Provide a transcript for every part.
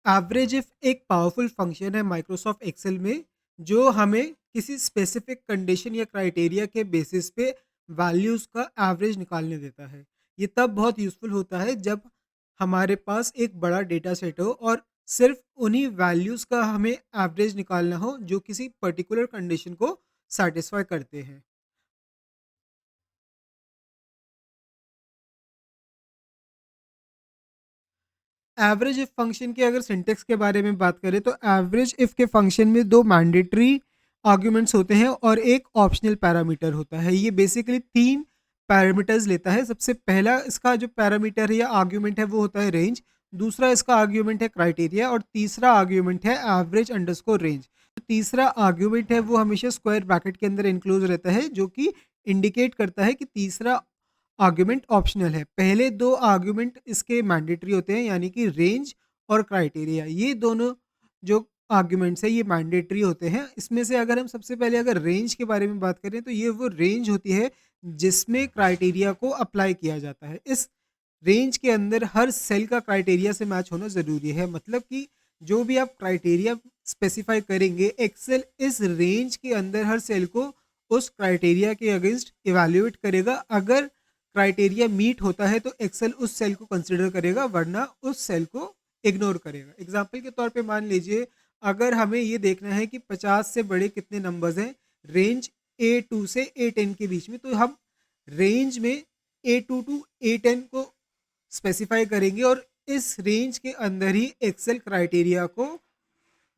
Average if एक powerful function है Microsoft Excel में जो हमें किसी स्पेसिफिक कंडीशन या क्राइटेरिया के बेसिस पे वैल्यूज़ का एवरेज निकालने देता है। ये तब बहुत यूज़फुल होता है जब हमारे पास एक बड़ा डेटा सेट हो और सिर्फ उन्हीं वैल्यूज़ का हमें एवरेज निकालना हो जो किसी पर्टिकुलर कंडीशन को सैटिस्फाई करते हैं। एवरेज इफ फंक्शन के अगर सिंटेक्स के बारे में बात करें तो एवरेज इफ के फंक्शन में दो मैंडेटरी आर्ग्यूमेंट्स होते हैं और एक ऑप्शनल पैरामीटर होता है। ये बेसिकली तीन पैरामीटर्स लेता है। सबसे पहला इसका जो पैरामीटर है या आर्ग्यूमेंट है वो होता है रेंज, दूसरा इसका आर्ग्यूमेंट है क्राइटेरिया और तीसरा आर्ग्यूमेंट है एवरेज अंडरस्कोर रेंज। तीसरा आर्ग्यूमेंट है वो हमेशा स्क्वायर ब्रैकेट के अंदर इंक्लूज रहता है जो कि इंडिकेट करता है कि तीसरा आर्ग्यूमेंट ऑप्शनल है। पहले दो आर्ग्यूमेंट इसके मैंडेटरी होते हैं यानी कि रेंज और क्राइटेरिया। ये दोनों जो आर्ग्यूमेंट्स है ये मैंडेटरी होते हैं। इसमें से अगर हम सबसे पहले अगर रेंज के बारे में बात करें तो ये वो रेंज होती है जिसमें क्राइटेरिया को अप्लाई किया जाता है। इस रेंज के अंदर हर सेल का क्राइटेरिया से मैच होना ज़रूरी है। मतलब कि जो भी आप क्राइटेरिया स्पेसिफाई करेंगे एक्सेल इस रेंज के अंदर हर सेल को उस क्राइटेरिया के अगेंस्ट इवैल्यूएट करेगा। अगर क्राइटेरिया मीट होता है तो एक्सेल उस सेल को कंसिडर करेगा वरना उस सेल को इग्नोर करेगा। एग्जाम्पल के तौर पे मान लीजिए अगर हमें ये देखना है कि 50 से बड़े कितने नंबर्स हैं रेंज A2 से A10 के बीच में, तो हम रेंज में A2 टू A10 को स्पेसिफाई करेंगे और इस रेंज के अंदर ही एक्सेल क्राइटेरिया को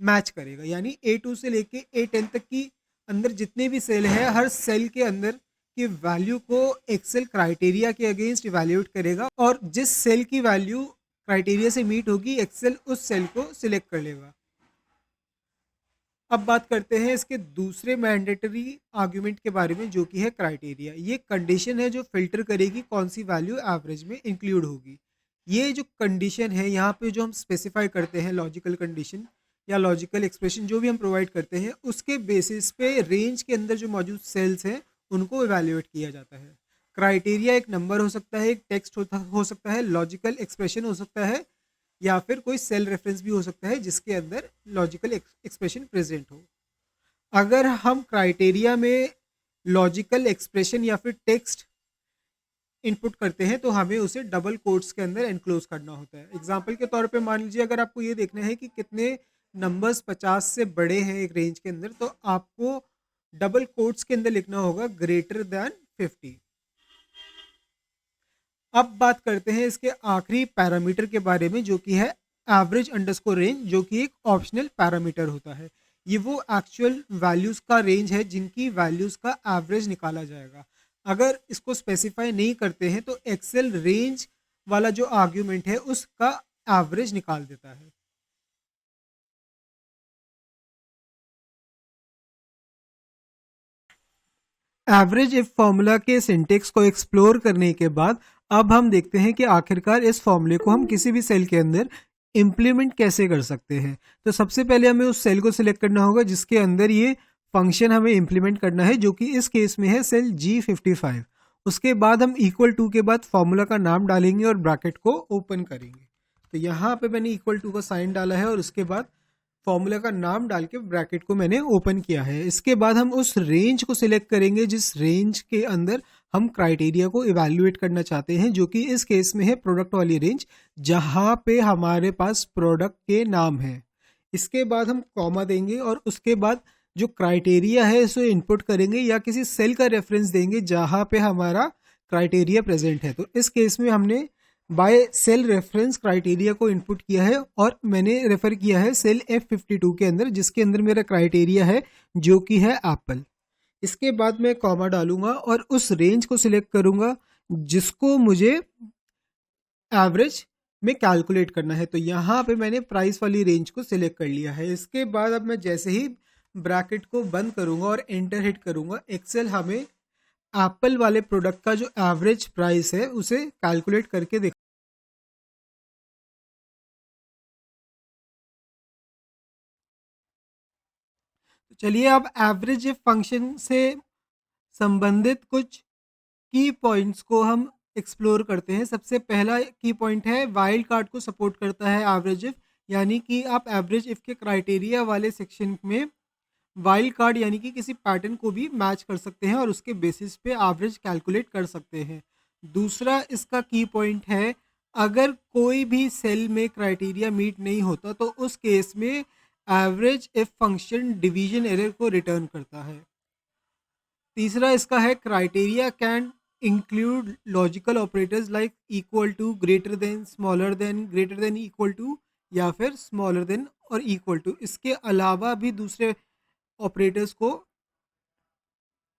मैच करेगा। यानी A2 से लेके A10 तक की अंदर जितने भी सेल है हर सेल के अंदर की वैल्यू को एक्सेल क्राइटेरिया के अगेंस्ट इवैल्यूएट करेगा और जिस सेल की वैल्यू क्राइटेरिया से मीट होगी एक्सेल उस सेल को सिलेक्ट कर लेगा। अब बात करते हैं इसके दूसरे मैंडेटरी आर्ग्यूमेंट के बारे में जो कि है क्राइटेरिया। ये कंडीशन है जो फिल्टर करेगी कौन सी वैल्यू एवरेज में इंक्लूड होगी। ये जो कंडीशन है यहाँ पे जो हम स्पेसिफाई करते हैं लॉजिकल कंडीशन या लॉजिकल एक्सप्रेशन जो भी हम प्रोवाइड करते हैं उसके बेसिस पे रेंज के अंदर जो मौजूद सेल्स हैं उनको इवेल्युएट किया जाता है। क्राइटेरिया एक नंबर हो सकता है, एक टेक्स्ट हो सकता है, लॉजिकल एक्सप्रेशन हो सकता है या फिर कोई सेल रेफरेंस भी हो सकता है जिसके अंदर लॉजिकल एक्सप्रेशन प्रेजेंट हो। अगर हम क्राइटेरिया में लॉजिकल एक्सप्रेशन या फिर टेक्स्ट इनपुट करते हैं तो हमें उसे डबल कोट्स के अंदर एनक्लोज करना होता है। एग्जाम्पल के तौर पे मान लीजिए अगर आपको ये देखना है कि कितने नंबर्स 50 से बड़े हैं एक रेंज के अंदर तो आपको डबल कोट्स के अंदर लिखना होगा ग्रेटर देन 50। अब बात करते हैं इसके आखिरी पैरामीटर के बारे में जो कि है एवरेज अंडरस्कोर रेंज, जो कि एक ऑप्शनल पैरामीटर होता है। ये वो एक्चुअल वैल्यूज़ का रेंज है जिनकी वैल्यूज़ का एवरेज निकाला जाएगा। अगर इसको स्पेसिफाई नहीं करते हैं तो एक्सेल रेंज वाला जो आर्ग्यूमेंट है उसका एवरेज निकाल देता है। एवरेज इफ फॉर्मूला के सिंटेक्स को एक्सप्लोर करने के बाद अब हम देखते हैं कि आखिरकार इस फॉर्मूले को हम किसी भी सेल के अंदर इम्प्लीमेंट कैसे कर सकते हैं। तो सबसे पहले हमें उस सेल को सिलेक्ट करना होगा जिसके अंदर ये फंक्शन हमें इम्प्लीमेंट करना है जो कि इस केस में है सेल G55। उसके बाद हम इक्वल टू के बाद फॉर्मूला का नाम डालेंगे और ब्रैकेट को ओपन करेंगे। तो यहाँ पे मैंने इक्वल टू का साइन डाला है और उसके बाद फॉर्मूला का नाम डाल के ब्रैकेट को मैंने ओपन किया है। इसके बाद हम उस रेंज को सिलेक्ट करेंगे जिस रेंज के अंदर हम क्राइटेरिया को इवैल्यूएट करना चाहते हैं जो कि इस केस में है प्रोडक्ट वाली रेंज जहां पे हमारे पास प्रोडक्ट के नाम है। इसके बाद हम कॉमा देंगे और उसके बाद जो क्राइटेरिया है इसे इनपुट करेंगे या किसी सेल का रेफरेंस देंगे जहां पे हमारा क्राइटेरिया प्रेजेंट है। तो इस केस में हमने बाय सेल रेफरेंस क्राइटेरिया को इनपुट किया है और मैंने रेफर किया है सेल F52 के अंदर जिसके अंदर मेरा क्राइटेरिया है जो कि है एप्पल। इसके बाद मैं कॉमा डालूंगा और उस रेंज को सिलेक्ट करूंगा जिसको मुझे एवरेज में कैलकुलेट करना है। तो यहाँ पे मैंने प्राइस वाली रेंज को सिलेक्ट कर लिया है। इसके बाद अब मैं जैसे ही ब्रैकेट को बंद करूंगा और एंटर हिट करूंगा एक्सेल हमें एप्पल वाले प्रोडक्ट का जो एवरेज प्राइस है उसे कैलकुलेट करके दिखा। तो चलिए अब एवरेज फंक्शन से संबंधित कुछ की पॉइंट्स को हम एक्सप्लोर करते हैं। सबसे पहला की पॉइंट है वाइल्ड कार्ड को सपोर्ट करता है एवरेज इफ। यानी कि आप एवरेज इफ़ के क्राइटेरिया वाले सेक्शन में वाइल्ड कार्ड यानी कि किसी पैटर्न को भी मैच कर सकते हैं और उसके बेसिस पे एवरेज कैलकुलेट कर सकते हैं। दूसरा इसका की पॉइंट है, अगर कोई भी सेल में क्राइटेरिया मीट नहीं होता तो उस केस में average if function division error को रिटर्न करता है। तीसरा इसका है, criteria can include logical operators like equal to, greater than equal to, या फिर स्मॉलर देन और इक्वल टू। इसके अलावा भी दूसरे ऑपरेटर्स को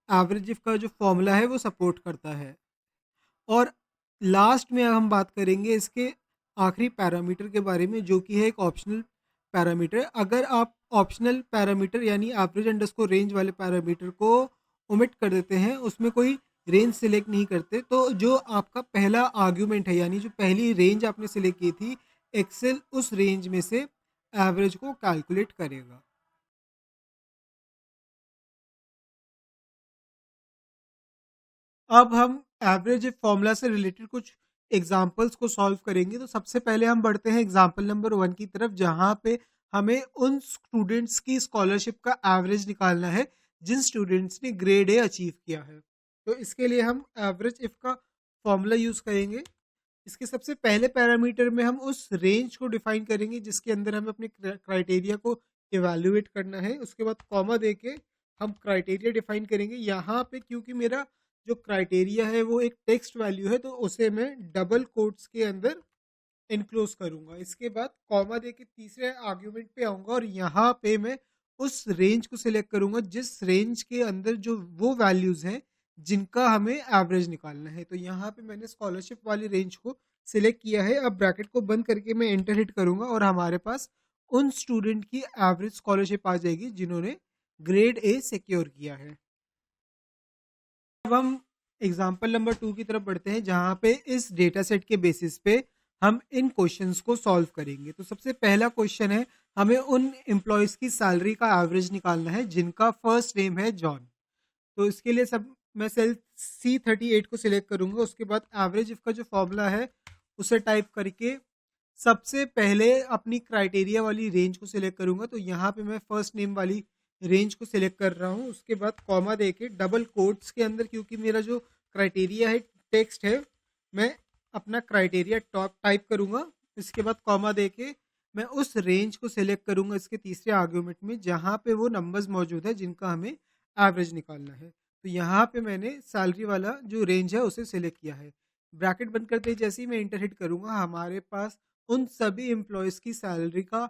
एवरेज का जो फॉर्मूला है वो सपोर्ट करता है। और लास्ट में हम बात करेंगे इसके आखिरी पैरामीटर के बारे में, जो कि है एक ऑप्शनल पैरामीटर। अगर आप ऑप्शनल पैरामीटर यानी एवरेज अंडरस्कोर रेंज वाले पैरामीटर को ओमिट कर देते हैं, उसमें कोई रेंज सिलेक्ट नहीं करते, तो जो आपका पहला आर्ग्यूमेंट है यानी जो पहली रेंज आपने सिलेक्ट की थी, एक्सेल उस रेंज में से एवरेज को कैलकुलेट करेगा। अब हम एवरेज फॉर्मूला से रिलेटेड कुछ एग्जांपल्स को सॉल्व करेंगे। तो सबसे पहले हम बढ़ते हैं एग्जांपल नंबर 1 की तरफ, जहां पे हमें उन स्टूडेंट्स की स्कॉलरशिप का एवरेज निकालना है जिन स्टूडेंट्स ने ग्रेड ए अचीव किया है। तो इसके लिए हम एवरेज इफ का फॉर्मूला यूज करेंगे। इसके सबसे पहले पैरामीटर में हम उस रेंज को डिफाइन करेंगे जिसके अंदर हमें अपने क्राइटेरिया को इवेल्युएट करना है। उसके बाद कॉमा देके हम क्राइटेरिया डिफाइन करेंगे। यहाँ पे क्योंकि मेरा जो क्राइटेरिया है वो एक टेक्स्ट वैल्यू है, तो उसे मैं डबल कोट्स के अंदर इनक्लोज करूंगा। इसके बाद कॉमा देके तीसरे आर्ग्यूमेंट पे आऊंगा और यहाँ पे मैं उस रेंज को सिलेक्ट करूंगा जिस रेंज के अंदर जो वो वैल्यूज हैं जिनका हमें एवरेज निकालना है। तो यहाँ पे मैंने स्कॉलरशिप वाली रेंज को सिलेक्ट किया है। अब ब्रैकेट को बंद करके मैं एंटर हिट करूंगा और हमारे पास उन स्टूडेंट की एवरेज स्कॉलरशिप आ जाएगी जिन्होंने ग्रेड ए सिक्योर किया है। अब हम एग्जाम्पल नंबर 2 की तरफ बढ़ते हैं, जहां पे इस डेटा सेट के बेसिस पे हम इन क्वेश्चंस को सॉल्व करेंगे। तो सबसे पहला क्वेश्चन है, हमें उन एम्प्लॉयज़ की सैलरी का एवरेज निकालना है जिनका फर्स्ट नेम है जॉन। तो इसके लिए सब मैं सेल C38 को सिलेक्ट करूंगा। उसके बाद एवरेज इसका जो फॉर्मूला है उसे टाइप करके सबसे पहले अपनी क्राइटेरिया वाली रेंज को सिलेक्ट करूंगा। तो यहाँ पे मैं फर्स्ट नेम वाली रेंज को सिलेक्ट कर रहा हूँ। उसके बाद कॉमा देके डबल कोट्स के अंदर, क्योंकि मेरा जो क्राइटेरिया है टेक्स्ट है, मैं अपना क्राइटेरिया टॉप टाइप करूंगा। इसके बाद कॉमा देके मैं उस रेंज को सिलेक्ट करूंगा इसके तीसरे आर्ग्यूमेंट में जहाँ पे वो नंबर्स मौजूद है जिनका हमें एवरेज निकालना है। तो यहाँ पे मैंने सैलरी वाला जो रेंज है उसे सिलेक्ट किया है। ब्रैकेट बंद करते ही जैसे ही मैं इंटर हिट करूंगा, हमारे पास उन सभी एम्प्लॉयज़ की सैलरी का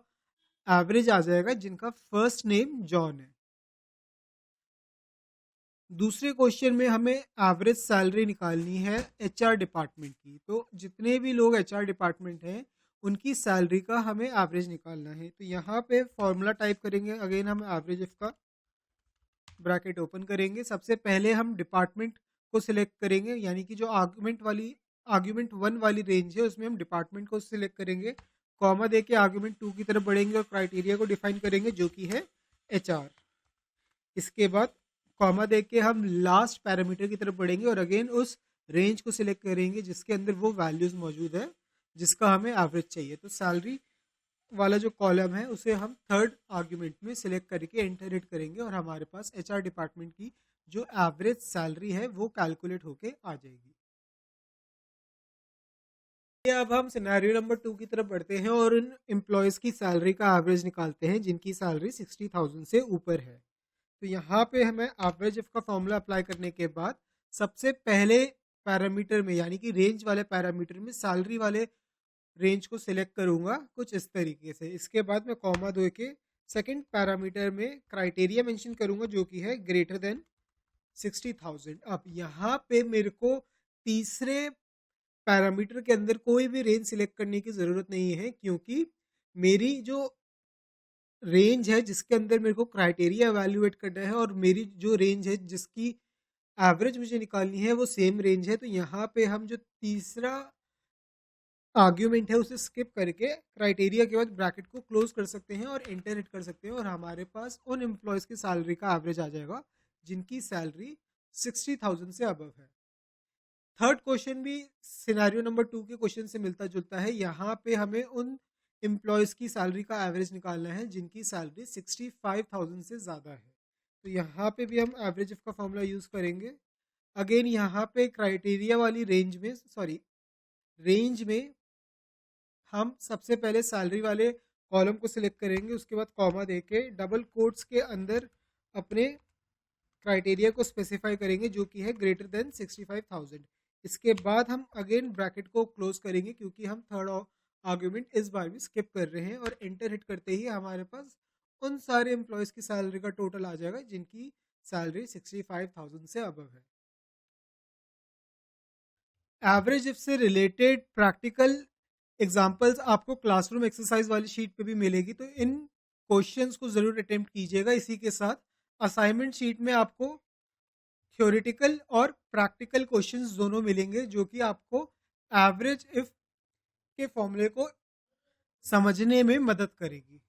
एवरेज आ जाएगा जिनका फर्स्ट नेम जॉन है। दूसरे क्वेश्चन में हमें एवरेज सैलरी निकालनी है एचआर डिपार्टमेंट की। तो जितने भी लोग एचआर डिपार्टमेंट हैं उनकी सैलरी का हमें एवरेज निकालना है। तो यहाँ पे फॉर्मूला टाइप करेंगे। अगेन हम एवरेज इफ का ब्रैकेट ओपन करेंगे। सबसे पहले हम डिपार्टमेंट को सिलेक्ट करेंगे, यानी कि जो आर्ग्यूमेंट 1 वाली रेंज है उसमें हम डिपार्टमेंट को सिलेक्ट करेंगे। कॉमा देके आर्ग्यूमेंट 2 की तरफ बढ़ेंगे और क्राइटेरिया को डिफाइन करेंगे जो कि है एचआर। इसके बाद कॉमा देके हम लास्ट पैरामीटर की तरफ बढ़ेंगे और अगेन उस रेंज को सिलेक्ट करेंगे जिसके अंदर वो वैल्यूज मौजूद है जिसका हमें एवरेज चाहिए। तो सैलरी वाला जो कॉलम है उसे हम थर्ड आर्ग्यूमेंट में सिलेक्ट करके एंटर हिट करेंगे और हमारे पास एचआर डिपार्टमेंट की जो एवरेज सैलरी है वो कैलकुलेट होके आ जाएगी। ये अब हम सिनेरियो नंबर 2 की तरफ बढ़ते हैं और उन एम्प्लॉयज़ की सैलरी का एवरेज निकालते हैं जिनकी सैलरी 60,000 से ऊपर है। तो यहाँ पे हमें एवरेज इफ का फॉर्मूला अप्लाई करने के बाद सबसे पहले पैरामीटर में यानी कि रेंज वाले पैरामीटर में सैलरी वाले रेंज को सिलेक्ट करूंगा कुछ इस तरीके से। इसके बाद मैं कॉमा दो के सेकंड पैरामीटर में क्राइटेरिया मेंशन करूंगा जो कि है ग्रेटर देन 60,000। अब यहाँ पे मेरे को तीसरे पैरामीटर के अंदर कोई भी रेंज सिलेक्ट करने की ज़रूरत नहीं है, क्योंकि मेरी जो रेंज है जिसके अंदर मेरे को क्राइटेरिया एवेल्युएट करना है और मेरी जो रेंज है जिसकी एवरेज मुझे निकालनी है वो सेम रेंज है। तो यहाँ पे हम जो तीसरा आर्ग्यूमेंट है उसे स्किप करके क्राइटेरिया के बाद ब्रैकेट को क्लोज कर सकते हैं और एंटर हिट कर सकते हैं और हमारे पास उन एम्प्लॉयज़ की सैलरी का एवरेज आ जाएगा जिनकी सैलरी 60,000 से अबव है। थर्ड क्वेश्चन भी सिनेरियो नंबर 2 के क्वेश्चन से मिलता जुलता है। यहाँ पे हमें उन एम्प्लॉयज़ की सैलरी का एवरेज निकालना है जिनकी सैलरी 65,000 से ज़्यादा है। तो यहाँ पे भी हम एवरेज इफ का फॉर्मूला यूज़ करेंगे। अगेन यहाँ पे क्राइटेरिया वाली रेंज में हम सबसे पहले सैलरी वाले कॉलम को सिलेक्ट करेंगे, उसके बाद कॉमा देके डबल कोट्स के अंदर अपने क्राइटेरिया को स्पेसिफाई करेंगे जो कि है ग्रेटर देन 65,000। इसके बाद हम अगेन ब्रैकेट को क्लोज करेंगे क्योंकि हम थर्ड आर्ग्यूमेंट इस बार भी स्किप कर रहे हैं, और एंटर हिट करते ही हमारे पास उन सारे एम्प्लॉयज़ की सैलरी का टोटल आ जाएगा जिनकी सैलरी 65,000 से अबव है। एवरेज इफ से रिलेटेड प्रैक्टिकल एग्जांपल्स आपको क्लासरूम एक्सरसाइज वाली शीट पे भी मिलेगी, तो इन क्वेश्चंस को ज़रूर अटेम्प्ट कीजिएगा। इसी के साथ असाइनमेंट शीट में आपको थ्योरेटिकल और प्रैक्टिकल क्वेश्चंस दोनों मिलेंगे जो कि आपको एवरेज इफ के फॉर्मूले को समझने में मदद करेगी।